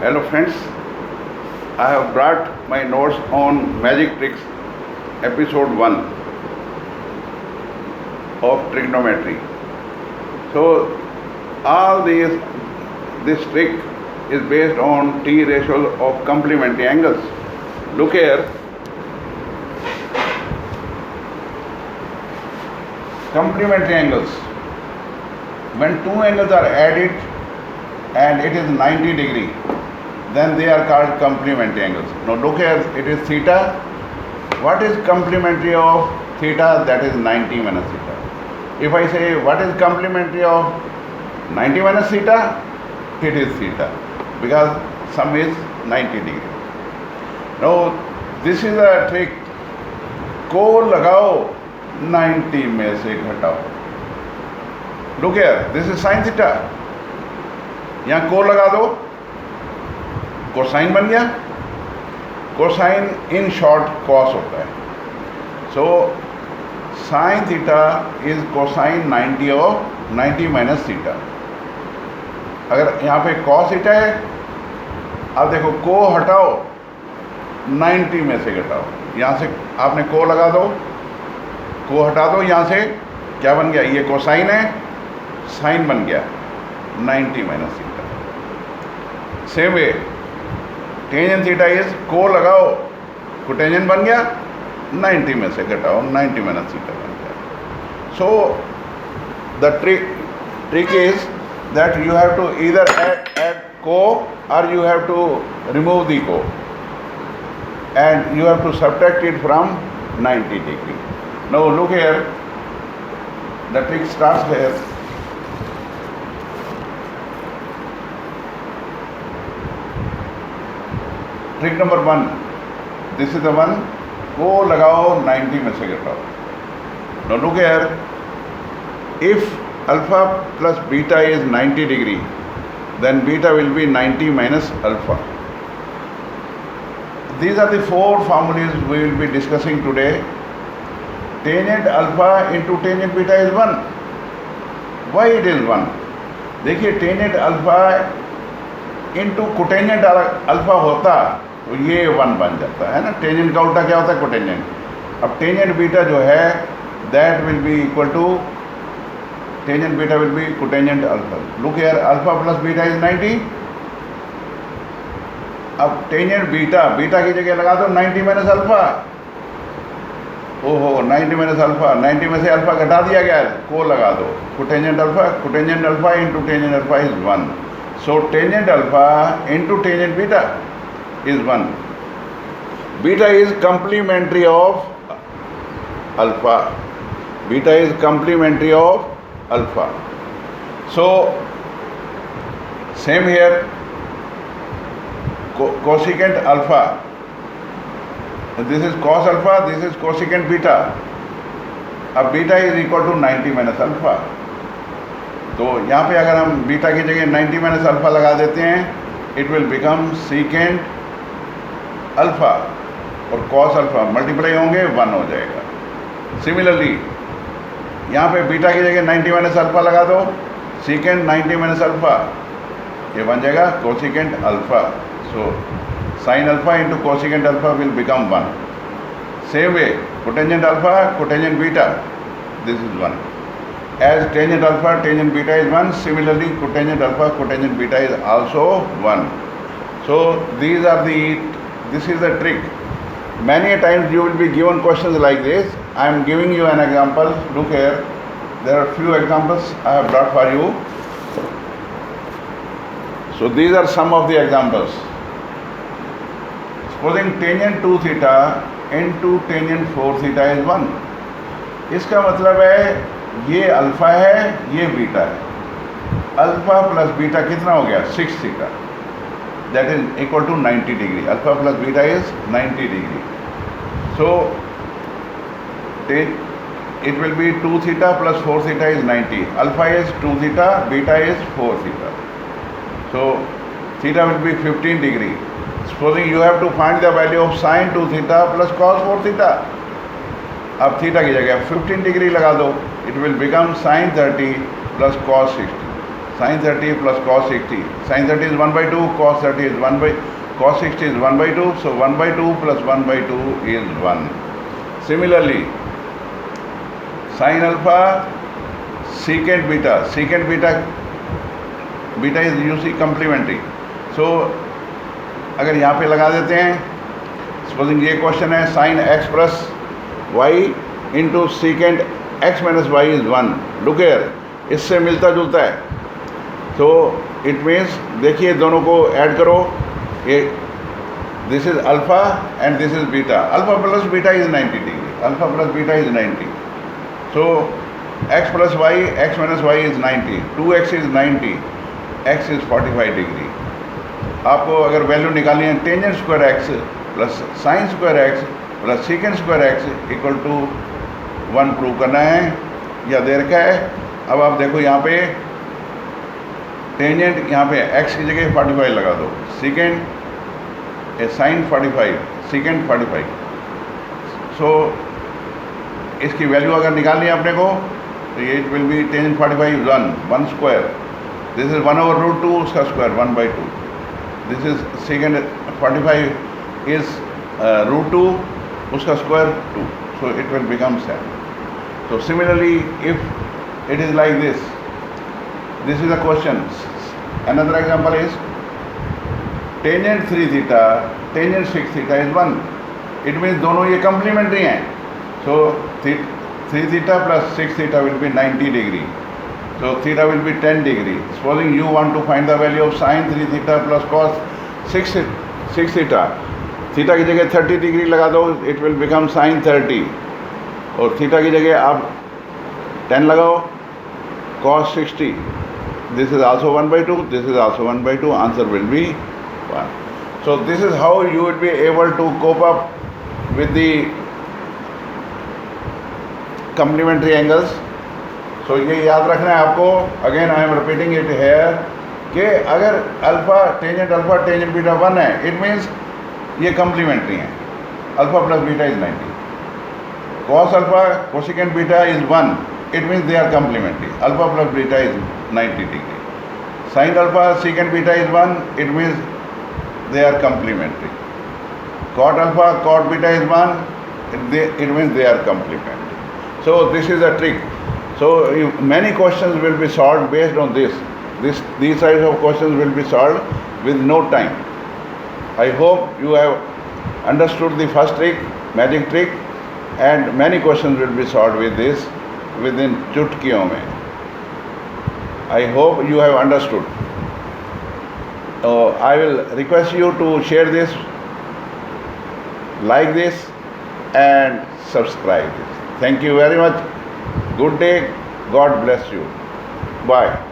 Hello friends, I have brought my notes on Magic Tricks episode 1 of trigonometry. So all this trick is based on T ratio of complementary angles. Look here, complementary angles. When two angles are added and it is 90 degree, then they are called complementary angles. Now look here, it is theta. What is complementary of theta? That is 90 minus theta. If I say what is complementary of 90 minus theta, it is theta, because sum is 90 degree. Now this is a trick. को लगाओ 90 में से घटाओ. Look here, this is sin theta. यहाँ को लगा दो, cosine बन गया. कोसाइन इन शॉर्ट कॉस होता है. So sine theta is cosine 90 of 90 minus theta. अगर यहाँ पे कॉस थीटा है, अब देखो को हटाओ 90 में से घटाओ. यहाँ से आपने को लगा दो, को हटा दो, यहाँ से क्या बन गया? ये कोसाइन है, साइन बन गया 90 minus theta. Same way tangent theta is को लगाओ, कोटेंजेंट बन गया 90 में से घटाओ 90 माइनस थीटा बन गया. So the trick is that you have to either add co or you have to remove the co, and you have to subtract it from 90 degree. Now look here, the trick starts here. Trick number 1, this is the one, को लगाओ 90 में से घटाओ. Now look here, if alpha plus beta is 90 degree, then beta will be 90 minus alpha. These are the 4 formulas we will be discussing today. Tangent alpha into tangent beta is 1. Why it is 1? देखिए, tangent alpha into cotangent alpha होता तो ये 1 बन जाता है ना. Tangent का उल्टा क्या होता है? कोटेंजेंट. अब टेंजेंट बीटा जो है that will be equal to tangent beta will be cotangent alpha. Look here, alpha plus beta is 90. अब टेंजेंट बीटा की जगह लगा दो 90 माइनस अल्फा. ओहो, 90 माइनस अल्फा, 90 में से अल्फा घटा दिया गया, को लगा दो. Cotangent alpha into tangent alpha is 1. So tangent alpha into tangent beta is 1. Beta is complementary of alpha. Beta is complementary of alpha. So same here, cosecant alpha. This is cos alpha, this is cosecant beta. अब beta is equal to 90 minus alpha. तो यहाँ पे अगर हम beta की जगह 90 minus alpha लगा देते हैं, it will become secant alpha और कॉस अल्फा मल्टीप्लाई होंगे 1 हो जाएगा. सिमिलरली यहाँ पे बीटा की जगह 90 माइनस अल्फा लगा दो, सीकेंट 90 माइनस अल्फा, ये बन जाएगा cosecant alpha. So sine alpha into cosecant alpha will become 1. Same way cotangent alpha, cotangent beta, this is 1. As tangent alpha, tangent beta is 1. Similarly, cotangent alpha, cotangent beta is also 1. So this is the trick. Many a times you will be given questions like this. I am giving you an example. Look here. There are few examples I have brought for you. So these are some of the examples. Supposing tangent 2 theta into tangent 4 theta is 1. इसका मतलब है ये alpha है, ये beta है. Alpha plus beta कितना हो गया? 6 theta. That is equal to 90 degree. Alpha plus beta is 90 degree. So it will be 2 theta plus 4 theta is 90. Alpha is 2 theta, beta is 4 theta. So theta will be 15 degree. Supposing you have to find the value of sin 2 theta plus cos 4 theta. अब theta की जगह 15 degree लगा दो, it will become sin 30 plus cos 60. sin 30 plus cos 60. Sin 30 is 1 by 2, cos 30 is 1 by, cos 60 is 1 by 2, so 1 by 2 plus 1 by 2 is 1. Similarly, sin alpha, secant beta is usually complementary. So अगर यहाँ पे लगा देते हैं, supposing ये question है sin x plus y into secant x minus y is 1. Look here, इससे मिलता जुलता है, तो इट मीन्स देखिए दोनों को ऐड करो, ये this is alpha and this is beta. Alpha plus beta is 90 degree, alpha plus beta is 90. So x plus y, x minus y is 90, 2x is 90, x is 45 degree. आपको अगर value निकालनी है, tangent square x plus sine square x plus secant square x equal to 1 prove करना है, या दे रखा है. अब आप देखो यहाँ पे टेंजेंट, यहाँ पे x की जगह 45 लगा दो, सीकेंट साइन 45, सीकेंट 45. सो इसकी वैल्यू अगर निकालनी है अपने को, तो ये it will be tangent 45 1 square, this is 1 over root 2, उसका square 1 by 2. This is secant 45 is root 2, उसका square 2, so it will become 7. So similarly, if it is like this is a question. Another example is tangent 3 theta, tangent 6 theta is 1. It means दोनों ये complementary हैं. So 3 theta plus 6 theta will be 90 degree. So theta will be 10 degree. Supposing you want to find the value of sin 3 theta plus cos 6 theta. Theta की जगह 30 degree लगा दो, it will become sign 30, और theta की जगह आप 10 लगाओ, cos 60. This is also 1 by 2, this is also 1 by 2, answer will be 1. So this is how you will be able to cope up with the complementary angles. So ये याद रखना है आपको. Again I am repeating it here कि अगर alpha tangent beta 1 है, it means ये complementary हैं. Alpha plus beta is 90, cos alpha cosecant beta is 1, it means they are complementary. Alpha plus beta is 90 degree. Sine alpha secant beta is 1, it means they are complementary. Cot alpha cot beta is 1, it means they are complementary. So this is a trick. So many questions will be solved based on this. These types of questions will be solved with no time. I hope you have understood the first trick, magic trick, and many questions will be solved with this within चुटकियों में. I hope you have understood. I will request you to share this, like this, and subscribe this. Thank you very much. Good day. God bless you. Bye.